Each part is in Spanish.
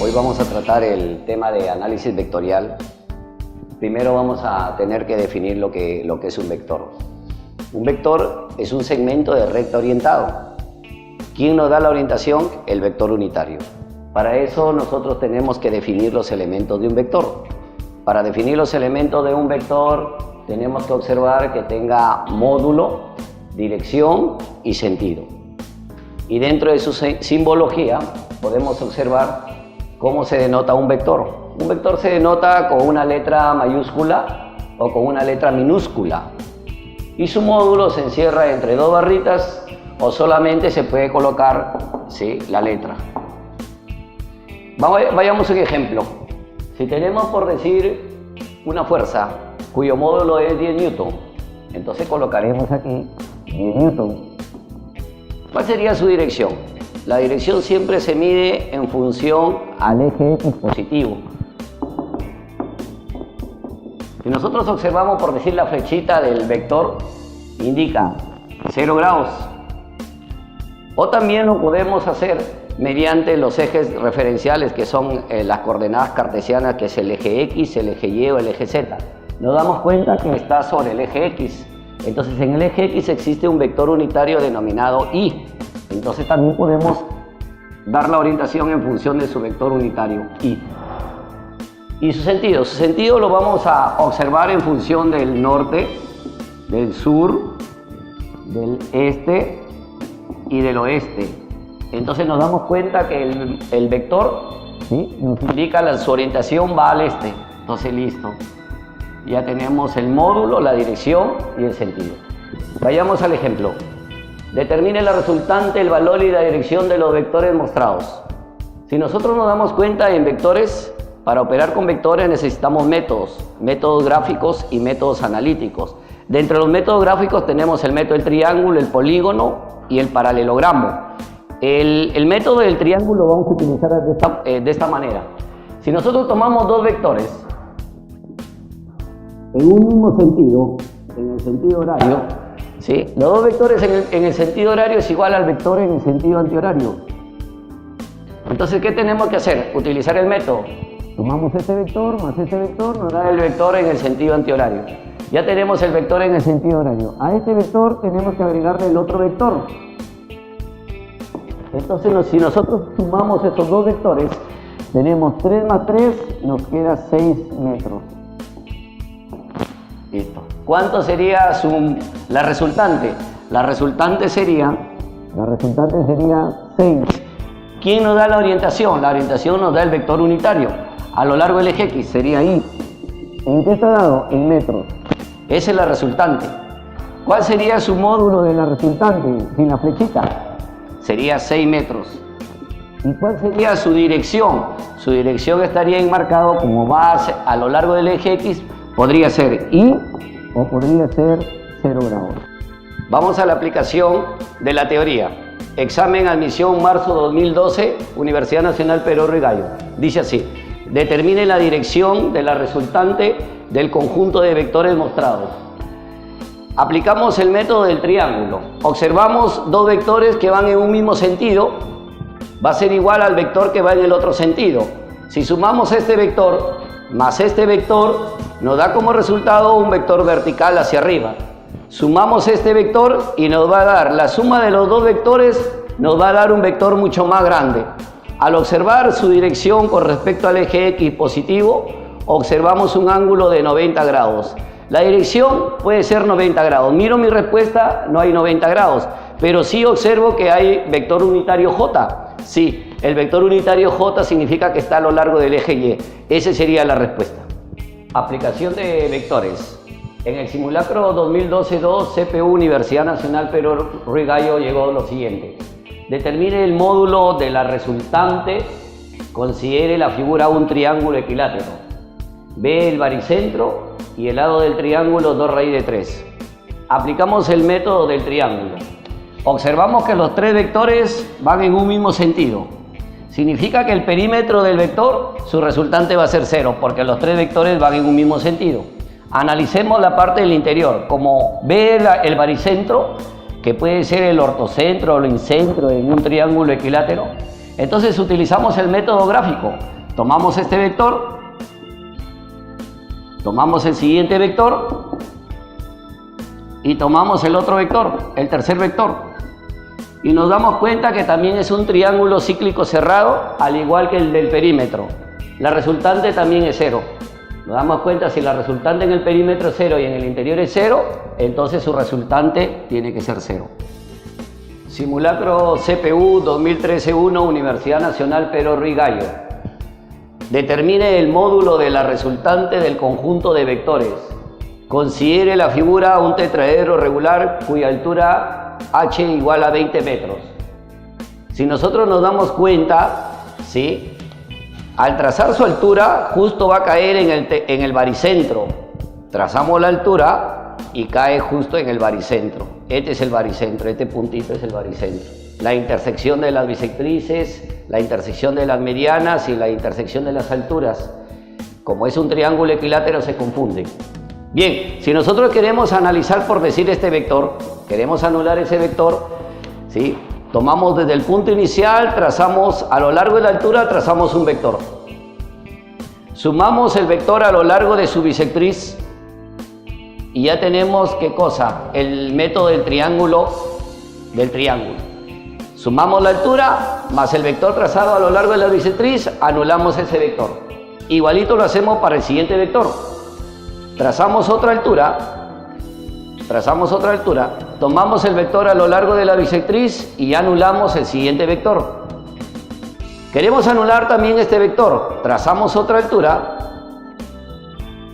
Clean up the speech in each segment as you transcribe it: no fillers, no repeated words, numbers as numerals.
Hoy vamos a tratar el tema de análisis vectorial. Primero vamos a tener que definir lo que es un vector. Un vector es un segmento de recta orientado. ¿Quién nos da la orientación? El vector unitario. Para eso nosotros tenemos que definir los elementos de un vector. Para definir los elementos de un vector tenemos que observar que tenga módulo, dirección y sentido. Y dentro de su simbología podemos observar cómo se denota un vector. Un vector se denota con una letra mayúscula o con una letra minúscula. Y su módulo se encierra entre dos barritas o solamente se puede colocar, ¿sí?, la letra. Vayamos a un ejemplo. Si tenemos, por decir, una fuerza cuyo módulo es 10 newton, entonces colocaremos aquí 10 newton. ¿Cuál sería su dirección? La dirección siempre se mide en función al eje X positivo. Si nosotros observamos, por decir, la flechita del vector, indica 0 grados. O también lo podemos hacer mediante los ejes referenciales, que son las coordenadas cartesianas, que es el eje X, el eje Y o el eje Z. Nos damos cuenta que está sobre el eje X. Entonces en el eje X existe un vector unitario denominado Y. Entonces también podemos dar la orientación en función de su vector unitario Y. Y su sentido lo vamos a observar en función del norte, del sur, del este y del oeste. Entonces nos damos cuenta que el vector, ¿sí?, nos indica su orientación va al este. Entonces listo, ya tenemos el módulo, la dirección y el sentido. Vayamos al ejemplo. Determine la resultante, el valor y la dirección de los vectores mostrados. Si nosotros nos damos cuenta, en vectores, para operar con vectores necesitamos métodos gráficos y métodos analíticos. Dentro de los métodos gráficos tenemos el método del triángulo, el polígono y el paralelogramo. El método del triángulo lo vamos a utilizar de esta manera. Si nosotros tomamos dos vectores en un mismo sentido, en el sentido horario, ¿sí?, los dos vectores en el sentido horario es igual al vector en el sentido antihorario. Entonces, ¿qué tenemos que hacer? Utilizar el método. Tomamos este vector más este vector, nos da el vector en el sentido antihorario. Ya tenemos el vector en el sentido horario. A este vector tenemos que agregarle el otro vector. Entonces, si nosotros sumamos estos dos vectores, tenemos 3 más 3, nos queda 6 metros. Listo. ¿Cuánto sería la resultante? La resultante sería 6. ¿Quién nos da la orientación? La orientación nos da el vector unitario. A lo largo del eje X sería Y. ¿En qué está dado? En metros. Esa es la resultante. ¿Cuál sería su módulo de la resultante sin la flechita? Sería 6 metros. ¿Y cuál sería su dirección? Su dirección estaría enmarcado como va a lo largo del eje X. Podría ser Y o podría ser 0 grados. Vamos a la aplicación de la teoría. Examen admisión marzo 2012, Universidad Nacional Perú Ruiz Gallo. Dice así: determine la dirección de la resultante del conjunto de vectores mostrados. Aplicamos el método del triángulo. Observamos dos vectores que van en un mismo sentido. Va a ser igual al vector que va en el otro sentido. Si sumamos este vector más este vector, nos da como resultado un vector vertical hacia arriba. Sumamos este vector y nos va a dar la suma de los dos vectores, nos va a dar un vector mucho más grande. Al observar su dirección con respecto al eje X positivo, observamos un ángulo de 90 grados. La dirección puede ser 90 grados. Miro mi respuesta, no hay 90 grados, pero sí observo que hay vector unitario J. Sí, el vector unitario J significa que está a lo largo del eje Y. Esa sería la respuesta. Aplicación de vectores. En el simulacro 2012-2, CPU Universidad Nacional Perú Ruiz Gallo llegó lo siguiente. Determine el módulo de la resultante. Considere la figura un triángulo equilátero. Ve el baricentro y el lado del triángulo 2 raíz de 3. Aplicamos el método del triángulo. Observamos que los tres vectores van en un mismo sentido. Significa que el perímetro del vector, su resultante va a ser 0, porque los tres vectores van en un mismo sentido. Analicemos la parte del interior. Como ve el baricentro, que puede ser el ortocentro o el incentro en un triángulo equilátero, entonces utilizamos el método gráfico. tomamos este vector, tomamos el siguiente vector y tomamos el otro vector, el tercer vector. Y nos damos cuenta que también es un triángulo cíclico cerrado, al igual que el del perímetro. La resultante también es 0. Nos damos cuenta, si la resultante en el perímetro es 0 y en el interior es 0, entonces su resultante tiene que ser 0. Simulacro CPU 2013-1, Universidad Nacional Pero Ruiz Gallo. Determine el módulo de la resultante del conjunto de vectores. Considere la figura un tetraedro regular cuya altura h igual a 20 metros. Si nosotros nos damos cuenta, ¿sí?, al trazar su altura, justo va a caer en el baricentro. Trazamos la altura y cae justo en el baricentro. Este es el baricentro, este puntito es el baricentro. La intersección de las bisectrices, la intersección de las medianas y la intersección de las alturas. Como es un triángulo equilátero, se confunde. Bien, si nosotros queremos analizar, por decir, este vector, queremos anular ese vector, ¿sí?, tomamos desde el punto inicial, trazamos a lo largo de la altura, trazamos un vector. Sumamos el vector a lo largo de su bisectriz y ya tenemos, ¿qué cosa? El método del triángulo. Sumamos la altura más el vector trazado a lo largo de la bisectriz, anulamos ese vector. Igualito lo hacemos para el siguiente vector. Trazamos otra altura, tomamos el vector a lo largo de la bisectriz y anulamos el siguiente vector. Queremos anular también este vector, trazamos otra altura,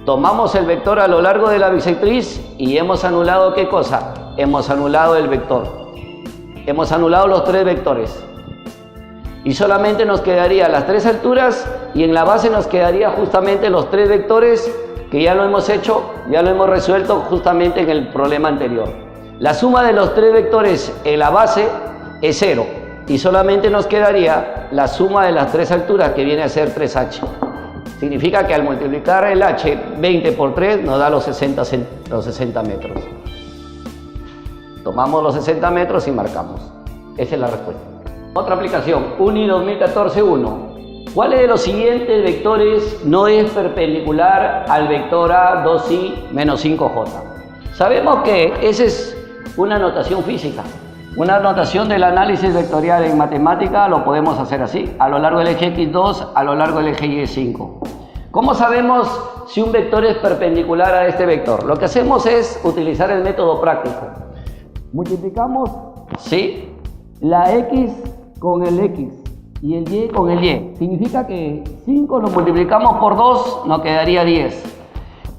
tomamos el vector a lo largo de la bisectriz y hemos anulado, ¿qué cosa? Hemos anulado el vector. Hemos anulado los 3 vectores. Y solamente nos quedaría las 3 alturas y en la base nos quedaría justamente los 3 vectores que ya lo hemos hecho, ya lo hemos resuelto justamente en el problema anterior. La suma de los 3 vectores en la base es 0 y solamente nos quedaría la suma de las 3 alturas, que viene a ser 3h. Significa que al multiplicar el h 20 por 3 nos da los 60 metros. Tomamos los 60 metros y marcamos. Esa es la respuesta. Otra aplicación, UNI 2014-1. ¿Cuál de los siguientes vectores no es perpendicular al vector A 2i menos 5j? Sabemos que esa es una notación física. Una notación del análisis vectorial en matemática lo podemos hacer así. A lo largo del eje x2, a lo largo del eje y5. ¿Cómo sabemos si un vector es perpendicular a este vector? Lo que hacemos es utilizar el método práctico. Multiplicamos, ¿sí?, la x con el x y el y con el y. Significa que 5 lo multiplicamos por 2, nos quedaría 10.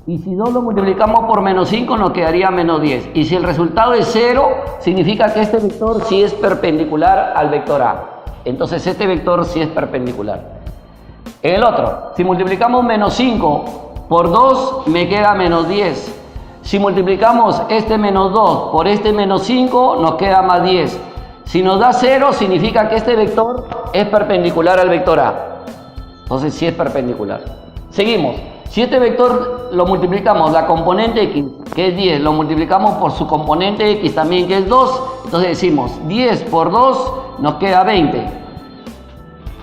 Y si 2 lo multiplicamos por menos 5, nos quedaría menos 10. Y si el resultado es 0, significa que este vector sí es perpendicular al vector A. Entonces este vector sí es perpendicular. En el otro, si multiplicamos menos 5 por 2, me queda menos 10. Si multiplicamos este menos 2 por este menos 5, nos queda más 10. Si nos da 0, significa que este vector es perpendicular al vector A. Entonces sí es perpendicular. Seguimos. Si este vector lo multiplicamos, la componente x, que es 10, lo multiplicamos por su componente x también, que es 2, entonces decimos 10 por 2 nos queda 20.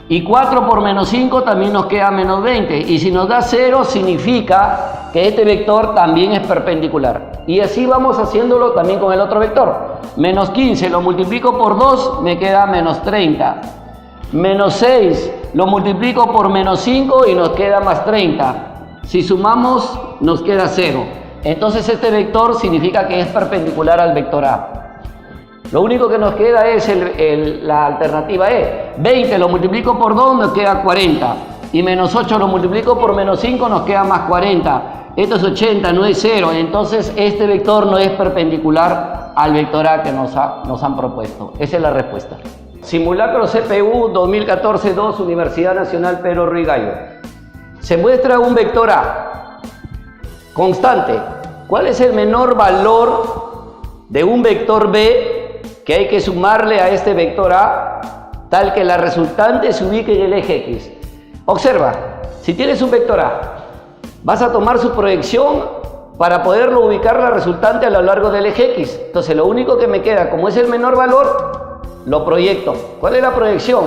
Y 4 por menos 5 también nos queda menos 20. Y si nos da 0, significa que este vector también es perpendicular. Y así vamos haciéndolo también con el otro vector. Menos 15 lo multiplico por 2, me queda menos 30. Menos 6 lo multiplico por menos 5 y nos queda más 30. Si sumamos, nos queda 0. Entonces este vector significa que es perpendicular al vector A. Lo único que nos queda es la alternativa E. 20 lo multiplico por 2, nos queda 40. Y menos 8 lo multiplico por menos 5, nos queda más 40. Esto es 80, no es 0. Entonces este vector no es perpendicular al vector A que nos han propuesto. Esa es la respuesta. Simulacro CPU 2014-2, Universidad Nacional Pero Ruiz Gallo. Se muestra un vector A constante. ¿Cuál es el menor valor de un vector B que hay que sumarle a este vector A tal que la resultante se ubique en el eje X? Observa, si tienes un vector A, vas a tomar su proyección para poderlo ubicar la resultante a lo largo del eje X. Entonces lo único que me queda, como es el menor valor, lo proyecto. ¿Cuál es la proyección?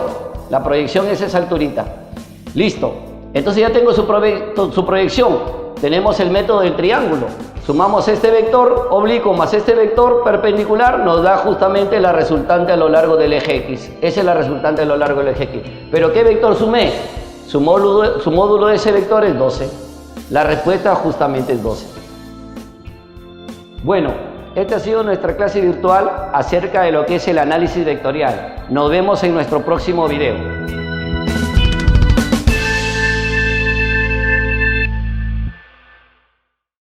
La proyección es esa alturita. Listo. Entonces ya tengo su proyección. Tenemos el método del triángulo. Sumamos este vector oblicuo más este vector perpendicular, nos da justamente la resultante a lo largo del eje X. Esa es la resultante a lo largo del eje X. ¿Pero qué vector sumé? Su módulo de ese vector es 12. La respuesta justamente es 12. Bueno, esta ha sido nuestra clase virtual acerca de lo que es el análisis vectorial. Nos vemos en nuestro próximo video.